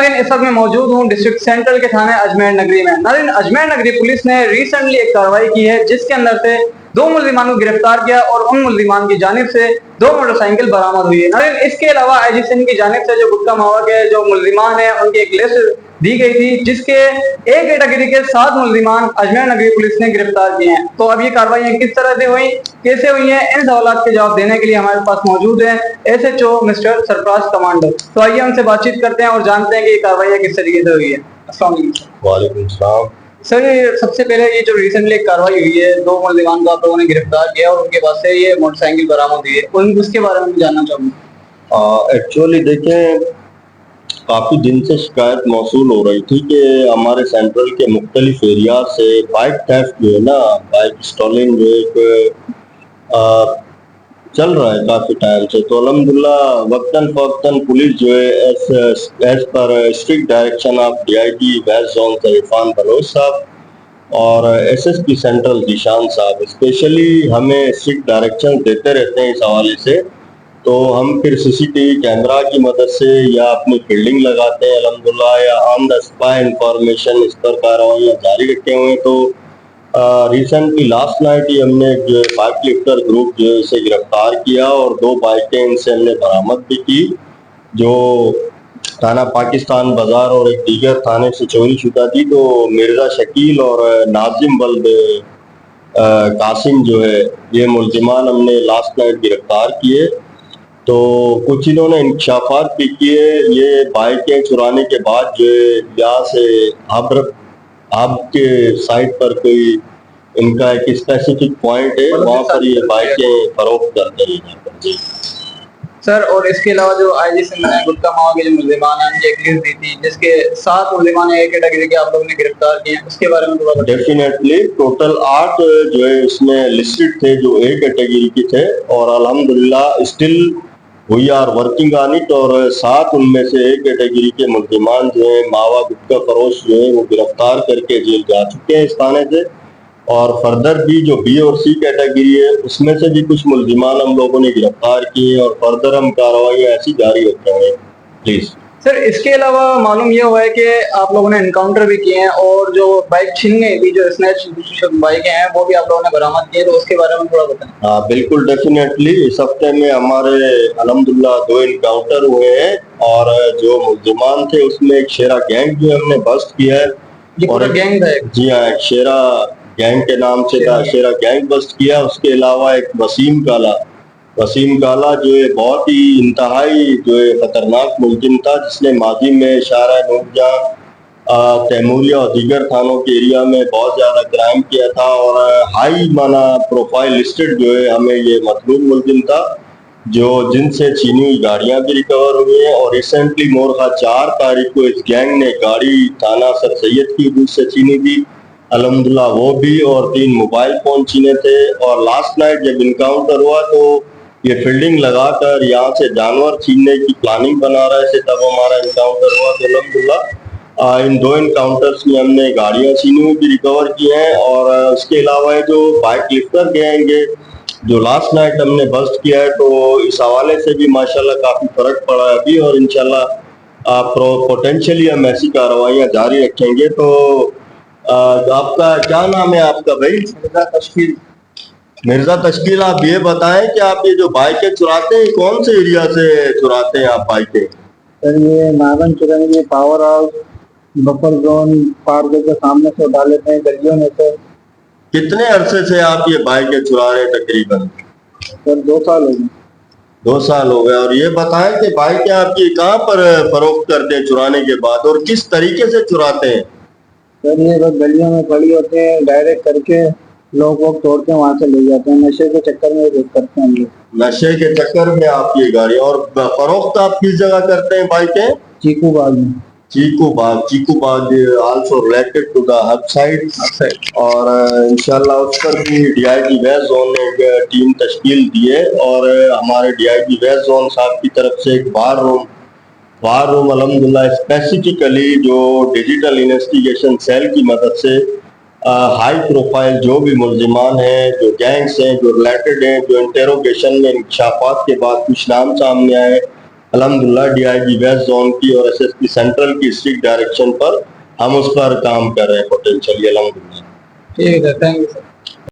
नारिन इस वक्त मैं मौजूद हूँ डिस्ट्रिक्ट सेंट्रल के थाने अजमेर नगरी में। नारिन अजमेर नगरी पुलिस ने रिसेंटली एक कार्रवाई की है जिसके अंदर से 2 मुल्जिमान को गिरफ्तार किया और उन मुल्जिमान की जानिब से 2 मोटरसाइकिल बरामद हुई है। नारिन इसके अलावा आईजी सिंध की जानिब से जो गुटखा मावा के जो मुल्जिमान है उनकी एक लिस्ट दी गई थी जिसके एक कैटेगरी के 7 मुल्जिमान अजमेर नगरी पुलिस ने गिरफ्तार किए हैं। तो अब ये कार्रवाई किस तरह से हुई, कैसे हुई है, इन सवालों के जवाब देने के लिए हमारे पास मौजूद है एसएचओ मिस्टर सरफराज कमांडो। तो आइए उनसे बातचीत करते हैं और जानते हैं कि ये कार्रवाई किस तरीके से हुई है। अस्सलाम वालेकुम। वालेकुम सलाम। सर, ये सबसे पहले ये जो रिसेंटली एक कार्रवाई हुई है 2 मुल्जिमान को आप लोगों ने गिरफ्तार किया और उनके पास से ये मोटरसाइकिल बरामद हुई है, उसके बारे में जानना चाहूँगा। एक्चुअली देखें, काफी दिन से शिकायत मौसूल हो रही थी कि हमारे सेंट्रल के मुख्तलिफ एरिया से बाइक थेफ्ट जो है ना, बाइक स्टॉलिंग जो एक चल रहा है काफी टाइम से। तो अल्हम्दुलिल्लाह वक्तन फवक्तन पुलिस जो है as per strict direction of DIG west zone Irfan Baloch साहब और एसएसपी सेंट्रल जीशान साहब स्पेशली हमें स्ट्रिक्ट डायरेक्शन देते रहते हैं इस हवाले से। तो हम फिर सीसीटीवी कैमरा की मदद से या अपनी फील्डिंग लगाते हैं अल्हम्दुलिल्लाह, या ऑन द स्पॉट इंफॉर्मेशन इस पर कार्रवाइयाँ जारी रखे हुए हैं। तो रिसेंटली लास्ट नाइट ही हमने जो बाइक लिफ्टर ग्रुप जो है इसे गिरफ्तार किया और 2 बाइकें इनसे हमने बरामद भी की जो थाना पाकिस्तान बाजार और एक दीगर थाने से चोरी शुदा थी। तो मिर्जा शकील और नाजिम बल्द कासिम जो है ये मुल्जिमान हमने लास्ट नाइट गिरफ्तार किए। तो कुछ इन्होंने इंकशाफात भी किए। ये बाइकें चुराने के बाद जो है यहाँ से आपके साइट पर कोई इनका एक स्पेसिफिक पॉइंट है, वहाँ पर ये बाइकें फरोख्त करते हैं जी। सर, और इसके अलावा जो आईजी सिंध ने गुटखा मावा के जो मुल्जिमान हैं उनकी एक लिस्ट दी थी जिसके 7 मुल्जिमान एक कैटेगरी के आप लोगों ने गिरफ्तार किए हैं, उसके बारे में थोड़ा बताइए। डेफिनेटली टोटल 8 जो है इसमें लिस्टेड थे जो ए कैटेगरी के थे और अल्हम्दुलिल्लाह still we are working on it. और 7 उनमें से एक कैटेगरी के मुल्जिमान जो है मावा गुटखा फरोश जो है वो गिरफ्तार करके जेल जा चुके हैं इस थाने से। और फर्दर भी जो बी और सी कैटेगरी है उसमें से भी कुछ मुल्जिमान हम लोगों ने गिरफ्तार किए और फर्दर हम कार्रवाई ऐसी जारी रखेंगे प्लीज। सर, इसके अलावा मालूम ये हुआ है कि आप लोगों ने एनकाउंटर भी किए हैं और जो बाइक छीन गई थी, जो स्नैच बाइकें हैं वो भी आप लोगों ने बरामद किए, तो उसके बारे में थोड़ा बताएं। हाँ बिल्कुल, डेफिनेटली इस हफ्ते में हमारे अल्हम्दुलिल्लाह 2 एनकाउंटर हुए हैं और जो मुल्जिमान थे उसमें एक शेरा गैंग जो हमने बस्ट किया है और गैंग था। जी हाँ, एक शेरा गैंग के नाम से था, शेरा गैंग बस्ट किया। उसके अलावा एक वसीम काला जो है बहुत ही इंतहाई जो है खतरनाक मुल्जिम था जिसने माजी में शारा नूरजहां, तैमूरिया और दीगर थानों के एरिया में बहुत ज्यादा क्राइम किया था और हाई माना प्रोफाइल लिस्टेड जो है हमें ये मतलूब मुल्जिम था जो जिनसे छीनी हुई गाड़ियां भी रिकवर हुई हैं। और रिसेंटली मोरखा 4 तारीख को इस गैंग ने गाड़ी थाना सर सैयद की हदूद से छीनी थी, अल्हम्दुलिल्लाह वो भी, और 3 मोबाइल फोन छीने थे। और लास्ट नाइट जब इनकाउंटर हुआ तो ये फील्डिंग लगाकर यहाँ से जानवर छीनने की प्लानिंग बना रहे थे, तब हमारा इनकाउंटर हुआ। तो अल्हम्दुलिल्लाह इन 2 इनकाउंटर्स में हमने गाड़ियाँ छीनी हुई भी रिकवर की हैं। और उसके अलावा जो बाइक लिफ्टर गएंगे जो लास्ट नाइट हमने बस्ट किया है, तो इस हवाले से भी माशाल्लाह काफी फर्क पड़ा है अभी और इंशाल्लाह पोटेंशियली हम ऐसी कार्रवाइयाँ जारी रखेंगे। तो आपका क्या नाम है आपका भाई? मिर्जा तशकील। आप ये बताएं कि आप ये जो बाइकें चुराते हैं कौन से एरिया से चुराते हैं आप बाइकें? सर, ये नागन चुराएंगे power house buffer zone park के सामने से उठा लेते हैं गलियों में से। कितने अरसे से आप ये बाइकें चुरा रहे हैं तकरीबन? सर 2 साल हो गए। 2 साल हो गए। और ये बताएं कि बाइकें आपकी कहाँ पर फरोख्त करते हैं चुराने के बाद और किस तरीके से चुराते हैं? सर, ये बस गलियों में खड़ी होते हैं, डायरेक्ट करके लोग वो तोड़ के वहां से ले जाते हैं। नशे के चक्कर में ये करते हैं हम लोग। नशे के चक्कर में आप ये गाड़ी और फरोख्त आप किस जगह करते हैं बाइकें? चीकू बाग में। Chikoo Bagh also related to the hub side. और इंशाल्लाह उस पर भी डीआईजी वेस्ट जोन ने एक टीम तश्कील दी है और हमारे डीआईजी वेस्ट जोन साहब की तरफ से एक वार रूम अल्हम्दुलिल्लाह स्पेसिफिकली जो डिजिटल इन्वेस्टिगेशन सेल की मदद से हाई प्रोफाइल जो भी मुल्जिमान हैं, जो गैंग्स हैं, जो रिलेटेड हैं, जो इंटेरोगेशन में इंकशाफात के बाद कुछ नाम सामने आए अल्हम्दुलिल्लाह डीआईजी वेस्ट जोन की और एसएसपी सेंट्रल की स्ट्रिक्ट डायरेक्शन पर हम उस पर काम कर रहे हैं पोटेंशियली अल्हम्दुलिल्लाह। ठीक है, थैंक यू सर।